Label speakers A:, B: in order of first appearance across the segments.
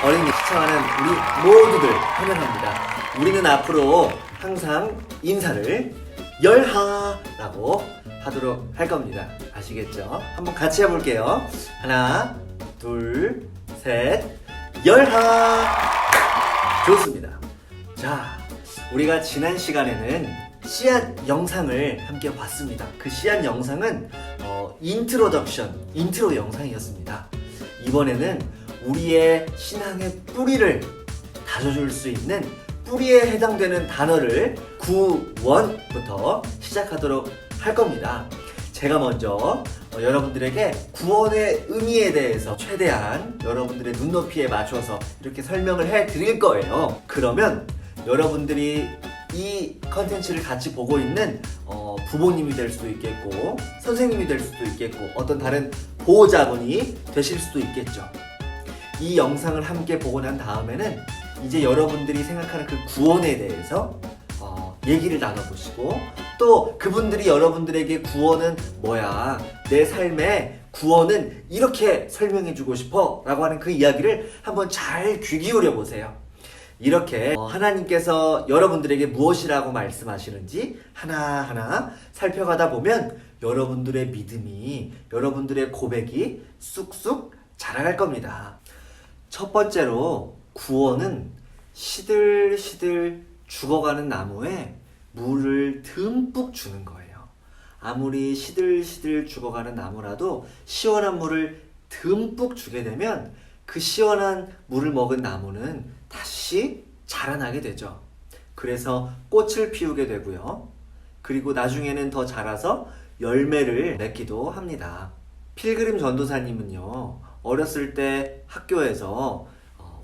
A: 어린이 시청하는 우리 모두들 환영합니다. 우리는 앞으로 항상 인사를 열하라고 하도록 할 겁니다. 아시겠죠? 한번 같이 해볼게요. 하나, 둘, 셋, 열하! 좋습니다. 자, 우리가 지난 시간에는 씨앗 영상을 함께 봤습니다. 그 씨앗 영상은 인트로 영상이었습니다. 이번에는 우리의 신앙의 뿌리를 다져줄 수 있는 뿌리에 해당되는 단어를 구원부터 시작하도록 할 겁니다. 제가 먼저 여러분들에게 구원의 의미에 대해서 최대한 여러분들의 눈높이에 맞춰서 이렇게 설명을 해 드릴 거예요. 그러면 여러분들이 이 컨텐츠를 같이 보고 있는 부모님이 될 수도 있겠고 선생님이 될 수도 있겠고 어떤 다른 보호자분이 되실 수도 있겠죠. 이 영상을 함께 보고 난 다음에는 이제 여러분들이 생각하는 그 구원에 대해서 얘기를 나눠보시고 또 그분들이 여러분들에게 구원은 뭐야, 내 삶의 구원은 이렇게 설명해주고 싶어 라고 하는 그 이야기를 한번 잘 귀 기울여 보세요. 이렇게 하나님께서 여러분들에게 무엇이라고 말씀하시는지 하나하나 살펴가다 보면 여러분들의 믿음이, 여러분들의 고백이 쑥쑥 자라갈 겁니다. 첫 번째로 구원은 시들시들 죽어가는 나무에 물을 듬뿍 주는 거예요. 아무리 시들시들 죽어가는 나무라도 시원한 물을 듬뿍 주게 되면 그 시원한 물을 먹은 나무는 다시 자라나게 되죠. 그래서 꽃을 피우게 되고요. 그리고 나중에는 더 자라서 열매를 맺기도 합니다. 필그림 전도사님은요, 어렸을 때 학교에서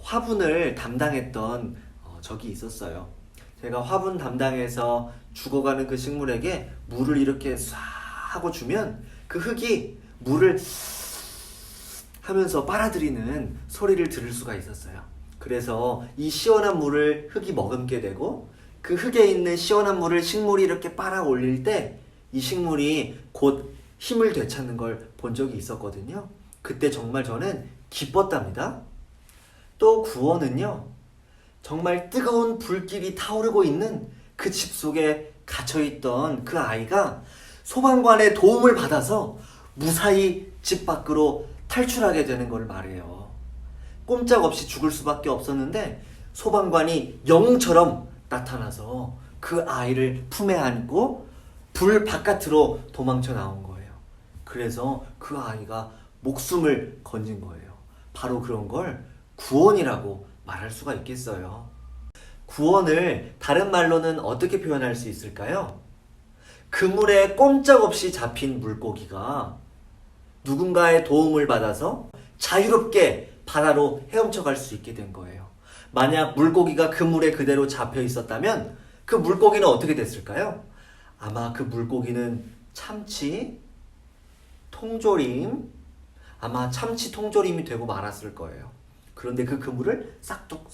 A: 화분을 담당했던 적이 있었어요. 제가 화분 담당해서 죽어가는 그 식물에게 물을 이렇게 쏴 하고 주면 그 흙이 물을 하면서 빨아들이는 소리를 들을 수가 있었어요. 그래서 이 시원한 물을 흙이 머금게 되고 그 흙에 있는 시원한 물을 식물이 이렇게 빨아 올릴 때 이 식물이 곧 힘을 되찾는 걸 본 적이 있었거든요. 그때 정말 저는 기뻤답니다. 또 구원은요, 정말 뜨거운 불길이 타오르고 있는 그 집 속에 갇혀있던 그 아이가 소방관의 도움을 받아서 무사히 집 밖으로 탈출하게 되는 걸 말해요. 꼼짝없이 죽을 수밖에 없었는데 소방관이 영웅처럼 나타나서 그 아이를 품에 안고 불 바깥으로 도망쳐 나온 거예요. 그래서 그 아이가 목숨을 건진 거예요. 바로 그런 걸 구원이라고 말할 수가 있겠어요. 구원을 다른 말로는 어떻게 표현할 수 있을까요? 그물에 꼼짝없이 잡힌 물고기가 누군가의 도움을 받아서 자유롭게 바다로 헤엄쳐 갈 수 있게 된 거예요. 만약 물고기가 그물에 그대로 잡혀 있었다면 그 물고기는 어떻게 됐을까요? 아마 그 물고기는 참치, 통조림, 아마 참치 통조림이 되고 말았을 거예요. 그런데 그 그물을 싹둑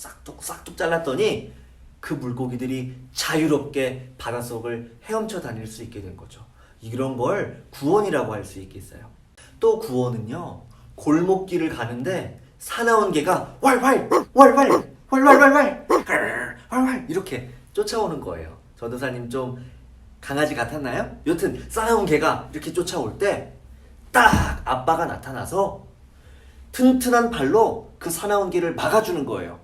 A: 잘랐더니 그 물고기들이 자유롭게 바닷속을 헤엄쳐 다닐 수 있게 된 거죠. 이런 걸 구원이라고 할 수 있겠어요. 또 구원은요, 골목길을 가는데 사나운 개가 왈왈 이렇게 쫓아오는 거예요. 전도사님 좀 강아지 같았나요? 여튼 사나운 개가 이렇게 쫓아올 때 딱 아빠가 나타나서 튼튼한 발로 그 사나운 개를 막아주는 거예요.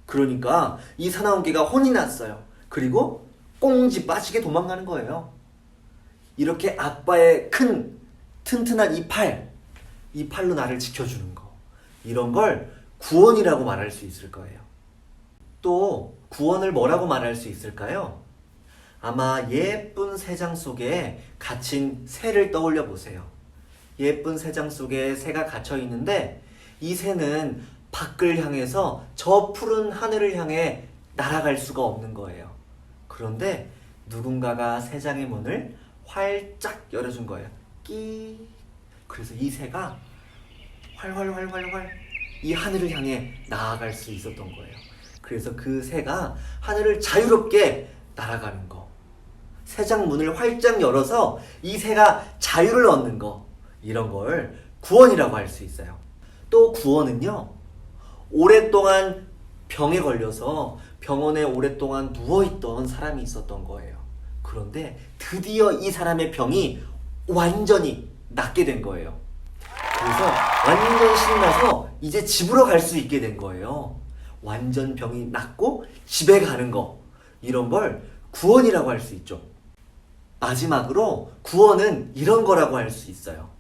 A: 그러니까 이 사나운 개가 혼이 났어요. 그리고 꽁지 빠지게 도망가는 거예요. 이렇게 아빠의 큰 튼튼한 이 팔로 나를 지켜주는 거, 이런 걸 구원이라고 말할 수 있을 거예요. 또 구원을 뭐라고 말할 수 있을까요? 아마 예쁜 새장 속에 갇힌 새를 떠올려 보세요. 예쁜 새장 속에 새가 갇혀 있는데 이 새는 밖을 향해서 저 푸른 하늘을 향해 날아갈 수가 없는 거예요. 그런데 누군가가 새장의 문을 활짝 열어준 거예요. 끼. 그래서 이 새가 활 이 하늘을 향해 나아갈 수 있었던 거예요. 그래서 그 새가 하늘을 자유롭게 날아가는 거, 새장 문을 활짝 열어서 이 새가 자유를 얻는 거, 이런 걸 구원이라고 할 수 있어요. 또 구원은요, 오랫동안 병에 걸려서 병원에 오랫동안 누워있던 사람이 있었던 거예요. 그런데 드디어 이 사람의 병이 완전히 낫게 된 거예요. 그래서 완전 신나서 이제 집으로 갈 수 있게 된 거예요. 완전 병이 낫고 집에 가는 거, 이런 걸 구원이라고 할 수 있죠. 마지막으로 구원은 이런 거라고 할 수 있어요.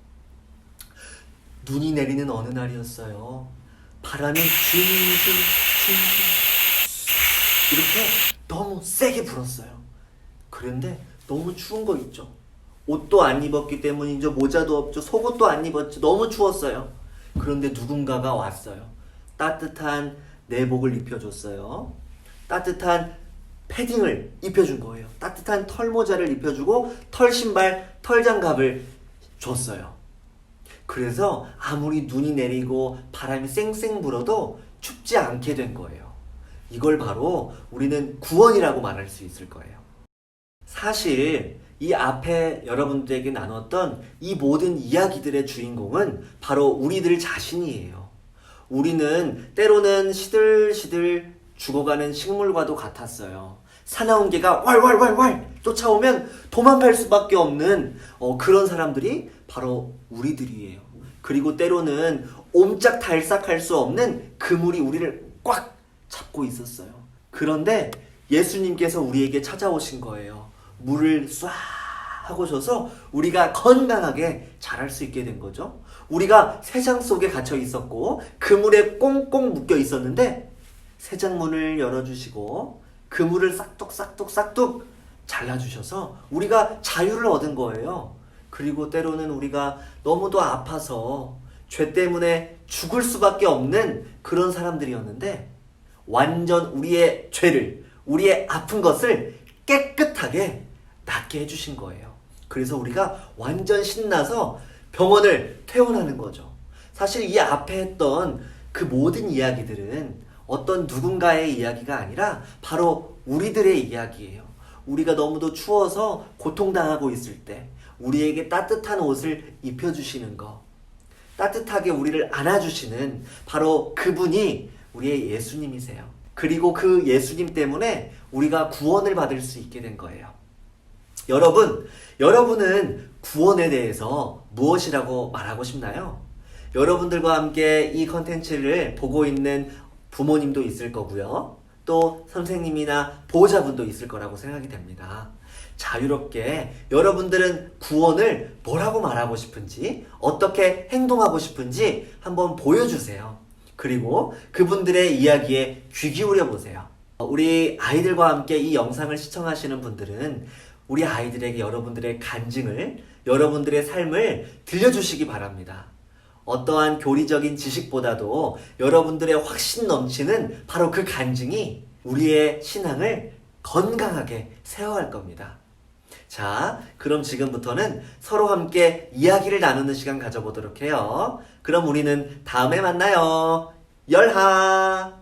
A: 눈이 내리는 어느 날이었어요. 바람이 징징 이렇게 너무 세게 불었어요. 그런데 너무 추운 거 있죠. 옷도 안 입었기 때문이죠. 모자도 없죠. 속옷도 안 입었죠. 너무 추웠어요. 그런데 누군가가 왔어요. 따뜻한 내복을 입혀줬어요. 따뜻한 패딩을 입혀준 거예요. 따뜻한 털모자를 입혀주고 털신발, 털장갑을 줬어요. 그래서 아무리 눈이 내리고 바람이 쌩쌩 불어도 춥지 않게 된 거예요. 이걸 바로 우리는 구원이라고 말할 수 있을 거예요. 사실 이 앞에 여러분들에게 나눴던 이 모든 이야기들의 주인공은 바로 우리들 자신이에요. 우리는 때로는 시들시들 죽어가는 식물과도 같았어요. 사나운 개가 왈왈왈왈 쫓아오면 도망갈 수밖에 없는 그런 사람들이 바로 우리들이에요. 그리고 때로는 옴짝달싹할 수 없는 그물이 우리를 꽉 잡고 있었어요. 그런데 예수님께서 우리에게 찾아오신 거예요. 물을 쏴 하고 줘서 우리가 건강하게 자랄 수 있게 된 거죠. 우리가 새장 속에 갇혀 있었고 그물에 꽁꽁 묶여 있었는데 새장문을 열어주시고 그물을 싹둑 잘라주셔서 우리가 자유를 얻은 거예요. 그리고 때로는 우리가 너무도 아파서 죄 때문에 죽을 수밖에 없는 그런 사람들이었는데 완전 우리의 죄를, 우리의 아픈 것을 깨끗하게 낫게 해주신 거예요. 그래서 우리가 완전 신나서 병원을 퇴원하는 거죠. 사실 이 앞에 했던 그 모든 이야기들은 어떤 누군가의 이야기가 아니라 바로 우리들의 이야기예요. 우리가 너무도 추워서 고통당하고 있을 때 우리에게 따뜻한 옷을 입혀주시는 거, 따뜻하게 우리를 안아주시는 바로 그분이 우리의 예수님이세요. 그리고 그 예수님 때문에 우리가 구원을 받을 수 있게 된 거예요. 여러분은 구원에 대해서 무엇이라고 말하고 싶나요? 여러분들과 함께 이 컨텐츠를 보고 있는 부모님도 있을 거고요. 또 선생님이나 보호자분도 있을 거라고 생각이 됩니다. 자유롭게 여러분들은 구원을 뭐라고 말하고 싶은지, 어떻게 행동하고 싶은지 한번 보여주세요. 그리고 그분들의 이야기에 귀 기울여 보세요. 우리 아이들과 함께 이 영상을 시청하시는 분들은 우리 아이들에게 여러분들의 간증을, 여러분들의 삶을 들려주시기 바랍니다. 어떠한 교리적인 지식보다도 여러분들의 확신 넘치는 바로 그 간증이 우리의 신앙을 건강하게 세워갈 겁니다. 자, 그럼 지금부터는 서로 함께 이야기를 나누는 시간 가져보도록 해요. 그럼 우리는 다음에 만나요. 열하!